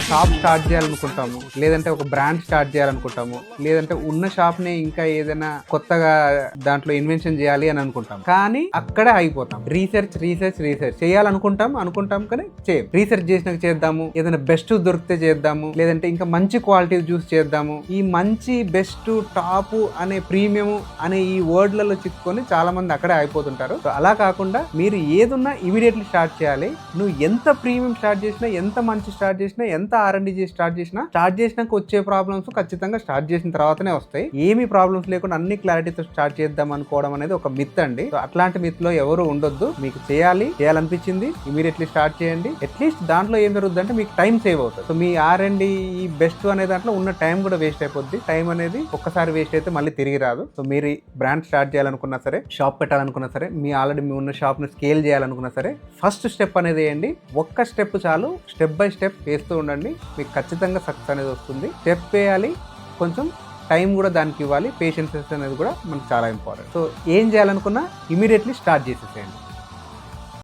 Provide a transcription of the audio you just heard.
Shop start చేయాలనుకుంటాము, లేదంటే ఒక brand start చేయాలనుకుంటాము, లేదంటే ఉన్న షాప్ ని ఇంకా ఏదైనా కొత్తగా దాంట్లో ఇన్వెన్షన్ చేయాలి అని అనుకుంటాం. కానీ అక్కడే అయిపోతాం. రీసెర్చ్ చేయాలనుకుంటాం కానీ చేయం. రీసెర్చ్ చేసినాక చేద్దాము, ఏదైనా బెస్ట్ దొరికితే చేద్దాము, లేదంటే ఇంకా మంచి క్వాలిటీ చూస్ చేద్దాము. ఈ మంచి, బెస్ట్, టాప్ అనే ప్రీమియం అనే ఈ వర్డ్లలో చిక్కుకొని చాలా మంది అక్కడే అయిపోతుంటారు. సో అలా కాకుండా మీరు ఏదున్నా ఇమీడియట్లీ స్టార్ట్ చేయాలి. నువ్వు ఎంత ప్రీమియం స్టార్ట్ చేసినా, ఎంత మంచి స్టార్ట్ చేసినా, ఎంత R&D చేసి స్టార్ట్ చేసినాక వచ్చే ప్రాబ్లమ్స్ ఖచ్చితంగా స్టార్ట్ చేసిన తర్వాతనే వస్తాయి. ఏమి ప్రాబ్లమ్స్ లేకుండా అన్ని క్లారిటీతో స్టార్ట్ చేద్దాం అనుకోవడం అనేది ఒక మిత్ అండి. సో అట్లాంటి మిత్ లో ఎవరు ఉండొద్దు. మీకు చేయాలనిపించింది ఇమీడియట్లీ స్టార్ట్ చేయండి. అట్లీస్ట్ దాంట్లో ఏం జరుగుతుంది అంటే మీకు టైం సేవ్ అవుతుంది. సో మీ R&D ఈ బెస్ట్ అనే దాంట్లో ఉన్న టైం కూడా వేస్ట్ అయిపోద్ది. టైం అనేది ఒక్కసారి వేస్ట్ అయితే మళ్ళీ తిరిగి రాదు. సో మీరు బ్రాండ్ స్టార్ట్ చేయాలనుకున్నా సరే, షాప్ పెట్టాలనుకున్నా సరే, మీ ఆల్రెడీ మీ ఉన్న షాప్ ని స్కేల్ చేయాలనుకున్నా సరే, ఫస్ట్ స్టెప్ అనేది వేయండి. ఒక్క స్టెప్ చాలు. స్టెప్ బై స్టెప్ వేస్తూ ఉండండి. మీకు ఖచ్చితంగా సక్సెస్ అనేది వస్తుంది. స్టెప్ వేయాలి, కొంచెం టైం కూడా దానికి ఇవ్వాలి. పేషెన్స్ అనేది కూడా మనకు చాలా ఇంపార్టెంట్. సో ఏం చేయాలనుకున్నా ఇమీడియట్లీ స్టార్ట్ చేసేసేయండి.